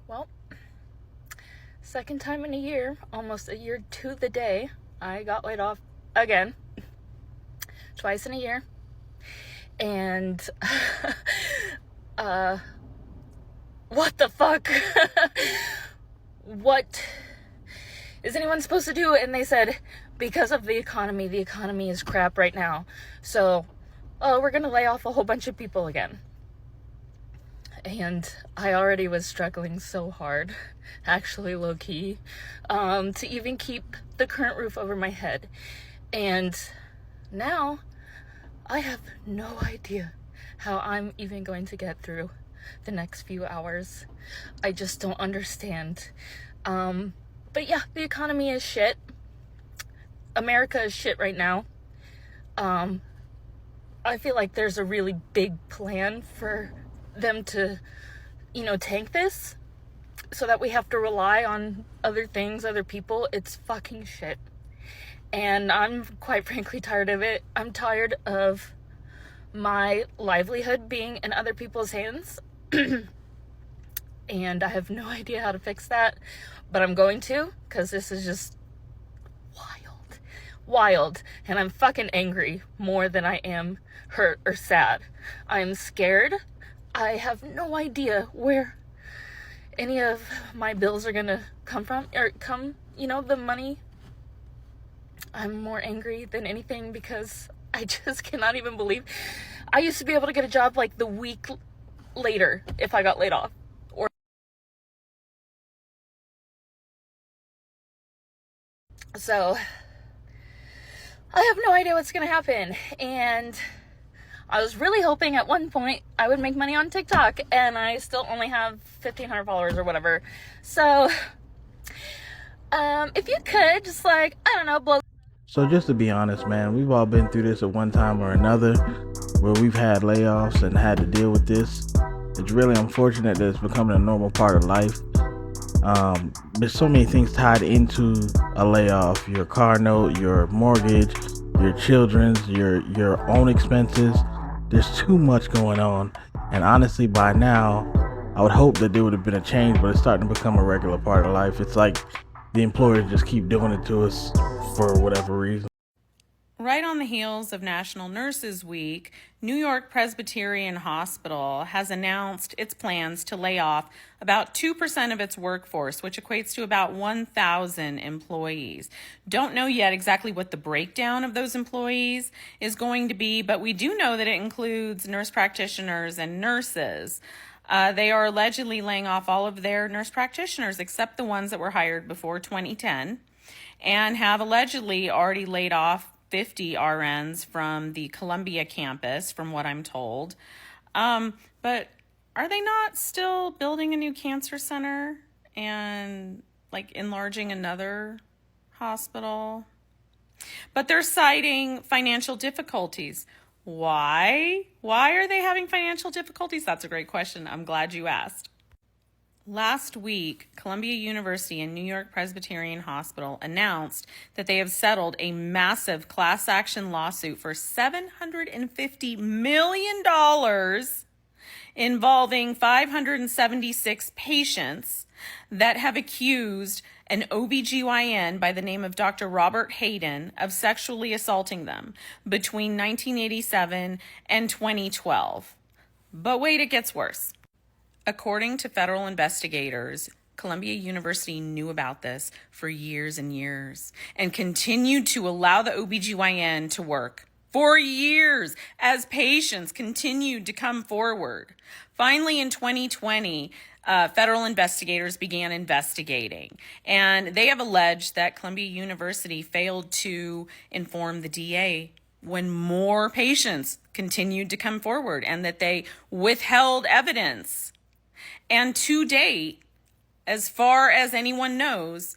Well, second time in a year, almost a year to the day, I got laid off again. Twice in a year. And, what the fuck? What is anyone supposed to do? And they said, because of the economy is crap right now. So, we're gonna lay off a whole bunch of people again. And I already was struggling so hard, actually low-key, to even keep the current roof over my head. And now I have no idea how I'm even going to get through the next few hours. I just don't understand. But yeah, the economy is shit. America is shit right now. I feel like there's a really big plan for them to, tank this so that we have to rely on other things, other people. It's fucking shit. And I'm quite frankly tired of it. I'm tired of my livelihood being in other people's hands. And I have no idea how to fix that, but I'm going to, because this is just wild. And I'm fucking angry more than I am hurt or sad. I'm scared. I have no idea where any of my bills are gonna come from, the money. I'm more angry than anything because I just cannot even believe I used to be able to get a job like the week later if I got laid off. So I have no idea what's gonna happen. And I was really hoping at one point I would make money on TikTok, and I still only have 1,500 followers or whatever. So, if you could just blow. So just to be honest, man, we've all been through this at one time or another, where we've had layoffs and had to deal with this. It's really unfortunate that it's becoming a normal part of life. There's so many things tied into a layoff: your car note, your mortgage, your children's, your own expenses. There's too much going on, and honestly, by now, I would hope that there would have been a change, but it's starting to become a regular part of life. It's like the employers just keep doing it to us for whatever reason. Right on the heels of National Nurses Week, New York Presbyterian Hospital has announced its plans to lay off about 2% of its workforce, which equates to about 1,000 employees. Don't know yet exactly what the breakdown of those employees is going to be, but we do know that it includes nurse practitioners and nurses. They are allegedly laying off all of their nurse practitioners except the ones that were hired before 2010, and have allegedly already laid off 50 RNs from the Columbia campus, from what I'm told. But are they not still building a new cancer center and enlarging another hospital? But they're citing financial difficulties. Why? Why are they having financial difficulties? That's a great question. I'm glad you asked. Last week, Columbia University and New York Presbyterian Hospital announced that they have settled a massive class action lawsuit for $750 million involving 576 patients that have accused an OBGYN by the name of Dr. Robert Hayden of sexually assaulting them between 1987 and 2012. But wait, it gets worse. According to federal investigators, Columbia University knew about this for years and years and continued to allow the OBGYN to work for years as patients continued to come forward. Finally, in 2020, federal investigators began investigating, and they have alleged that Columbia University failed to inform the DA when more patients continued to come forward and that they withheld evidence. And to date, as far as anyone knows,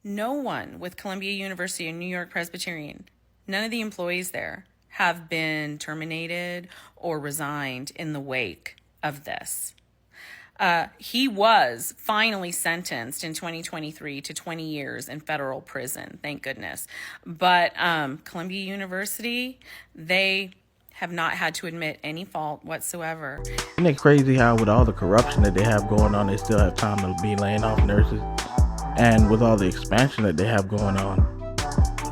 no one with Columbia University and New York Presbyterian, none of the employees there have been terminated or resigned in the wake of this. He was finally sentenced in 2023 to 20 years in federal prison, thank goodness. But Columbia University, they have not had to admit any fault whatsoever. Isn't it crazy how with all the corruption that they have going on, they still have time to be laying off nurses? And with all the expansion that they have going on,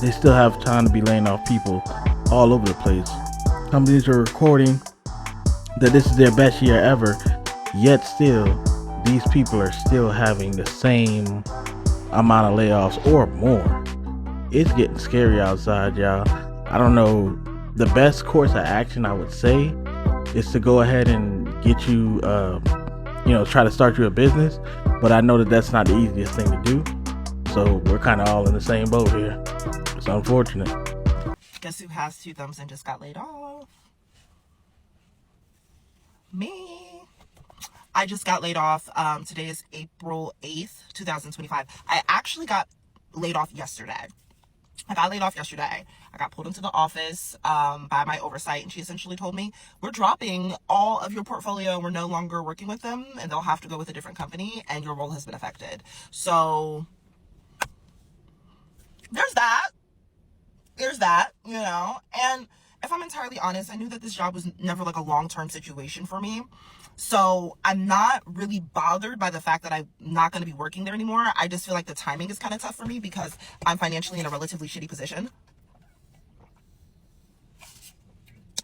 they still have time to be laying off people all over the place. Companies are recording that this is their best year ever, yet still, these people are still having the same amount of layoffs or more. It's getting scary outside, y'all. I don't know. The best course of action, I would say, is to go ahead and get you, try to start you a business. But I know that that's not the easiest thing to do. So we're kind of all in the same boat here. It's unfortunate. Guess who has 2 thumbs and just got laid off? Me. I just got laid off. Today is April 8th, 2025. I actually got laid off yesterday. I got pulled into the office by my oversight, and she essentially told me, we're dropping all of your portfolio. We're no longer working with them, and they'll have to go with a different company, and your role has been affected. So there's that, and if I'm entirely honest, I knew that this job was never like a long-term situation for me. So I'm not really bothered by the fact that I'm not going to be working there anymore. I just feel like the timing is kind of tough for me because I'm financially in a relatively shitty position.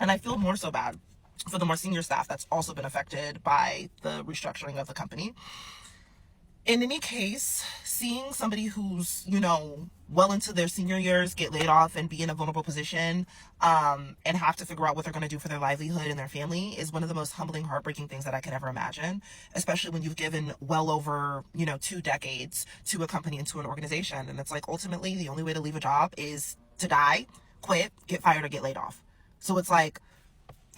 And I feel more so bad for the more senior staff that's also been affected by the restructuring of the company. In any case, seeing somebody who's, well into their senior years get laid off and be in a vulnerable position and have to figure out what they're going to do for their livelihood and their family is one of the most humbling, heartbreaking things that I could ever imagine, especially when you've given well over, 2 decades to a company and to an organization. And it's like, ultimately, the only way to leave a job is to die, quit, get fired, or get laid off. So it's like,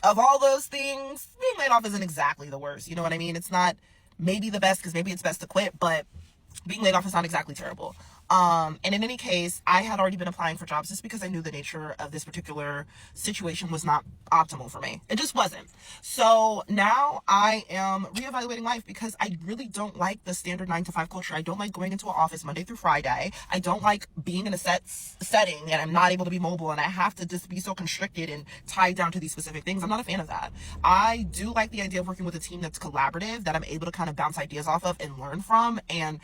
of all those things, being laid off isn't exactly the worst. You know what I mean? It's not maybe the best, because maybe it's best to quit, but being laid off is not exactly terrible. And in any case, I had already been applying for jobs just because I knew the nature of this particular situation was not optimal for me. It just wasn't. So now I am reevaluating life because I really don't like the standard 9-to-5 culture. I don't like going into an office Monday through Friday. I don't like being in a setting and I'm not able to be mobile and I have to just be so constricted and tied down to these specific things. I'm not a fan of that. I do like the idea of working with a team that's collaborative, that I'm able to kind of bounce ideas off of and learn from and,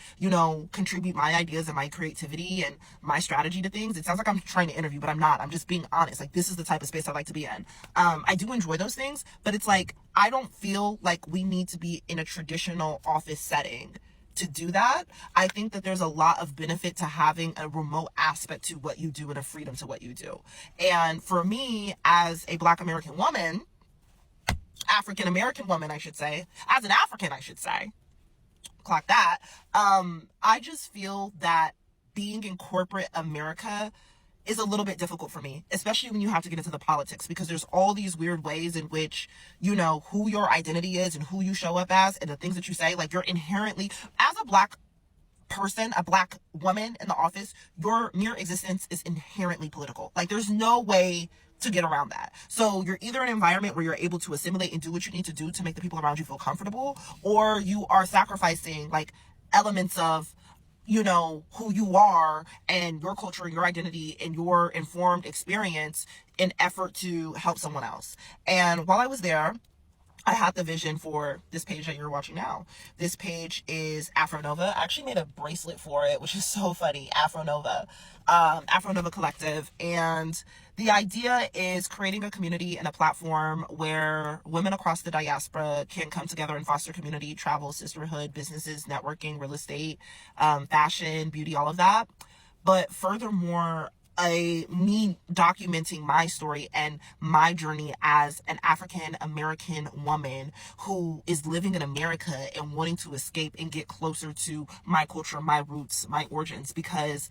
contribute my ideas and my creativity and my strategy to things. It sounds like I'm trying to interview, but I'm not. I'm just being honest. Like, this is the type of space I like to be in. I do enjoy those things, but it's like, I don't feel like we need to be in a traditional office setting to do that. I think that there's a lot of benefit to having a remote aspect to what you do and a freedom to what you do. And for me, as a Black American woman, African American woman, I should say, as an African, I should say, clock that. I just feel that being in corporate America is a little bit difficult for me, especially when you have to get into the politics, because there's all these weird ways in which, who your identity is and who you show up as and the things that you say, like, you're inherently, as a Black person, a Black woman in the office, your mere existence is inherently political. Like, there's no way to get around that. So you're either in an environment where you're able to assimilate and do what you need to do to make the people around you feel comfortable, or you are sacrificing like elements of who you are and your culture and your identity and your informed experience in effort to help someone else. And while I was there, I had the vision for this page that you're watching now. This page is Afro Nova. I actually made a bracelet for it, which is so funny. Afro Nova Collective. And the idea is creating a community and a platform where women across the diaspora can come together and foster community, travel, sisterhood, businesses, networking, real estate, fashion, beauty, all of that. But furthermore, me documenting my story and my journey as an African American woman who is living in America and wanting to escape and get closer to my culture, my roots, my origins, because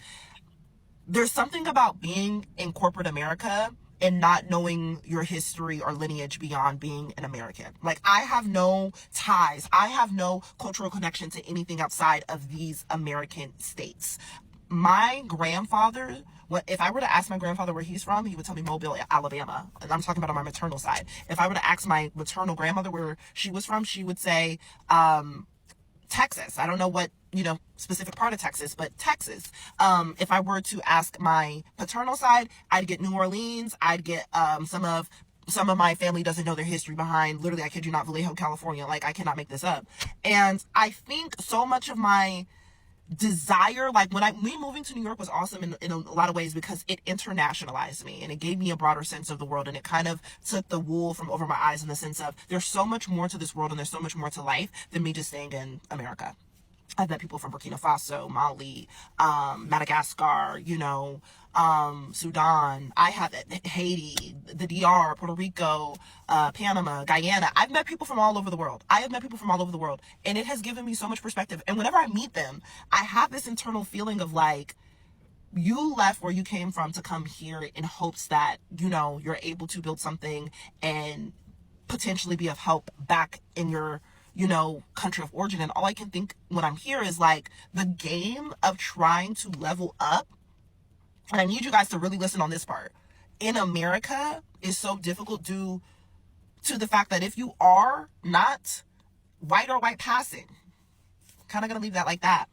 there's something about being in corporate America and not knowing your history or lineage beyond being an American. Like, I have no ties. I have no cultural connection to anything outside of these American states. My grandfather, if I were to ask my grandfather where he's from, he would tell me Mobile, Alabama. And I'm talking about on my maternal side. If I were to ask my maternal grandmother where she was from, she would say Texas. I don't know what, specific part of Texas, but Texas. If I were to ask my paternal side, I'd get New Orleans. I'd get some of some of my family doesn't know their history behind, literally, I kid you not, Vallejo, California. Like, I cannot make this up. And I think so much of my desire, like me moving to New York was awesome in a lot of ways, because it internationalized me and it gave me a broader sense of the world, and it kind of took the wool from over my eyes in the sense of there's so much more to this world and there's so much more to life than me just staying in America. I've met people from Burkina Faso, Mali, Madagascar, Sudan. I have Haiti, the DR, Puerto Rico, Panama, Guyana. I've met people from all over the world. And it has given me so much perspective. And whenever I meet them, I have this internal feeling of like, you left where you came from to come here in hopes that, you're able to build something and potentially be of help back in your country of origin. And all I can think when I'm here is like the game of trying to level up. And I need you guys to really listen on this part. In America is so difficult due to the fact that if you are not white or white passing, kind of going to leave that like that,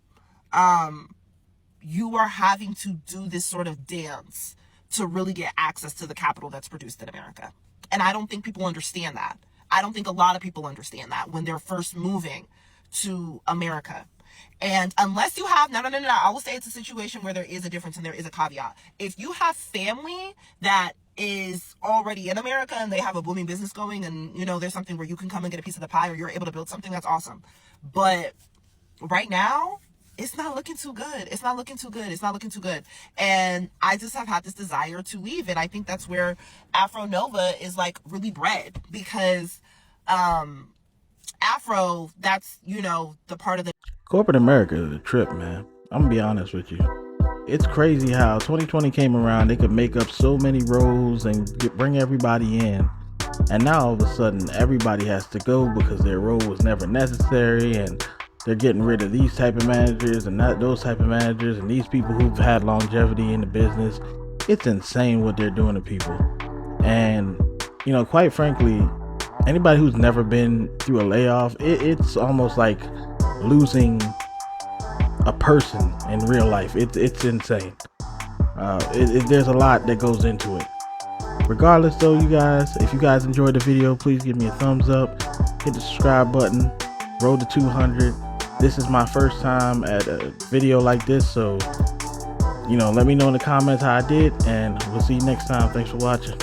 you are having to do this sort of dance to really get access to the capital that's produced in America. And I don't think people understand that. I don't think a lot of people understand that when they're first moving to America. And unless you have, no, I will say it's a situation where there is a difference and there is a caveat. If you have family that is already in America and they have a booming business going and, there's something where you can come and get a piece of the pie or you're able to build something, that's awesome. But right now, it's not looking too good. And I just have had this desire to leave. And I think that's where Afro Nova is like really bred, because Afro, that's, the part of the Corporate America is a trip, man. I'm gonna be honest with you. It's crazy how 2020 came around. They could make up so many roles and bring everybody in. And now all of a sudden, everybody has to go because their role was never necessary, and they're getting rid of these type of managers and not those type of managers, and these people who've had longevity in the business. It's insane what they're doing to people. And, quite frankly, anybody who's never been through a layoff, it's almost like losing a person in real life. It's insane. There's a lot that goes into it. Regardless though, you guys, if you guys enjoyed the video, please give me a thumbs up, hit the subscribe button, road to 200. This is my first time at a video like this, so let me know in the comments how I did, and we'll see you next time. Thanks for watching.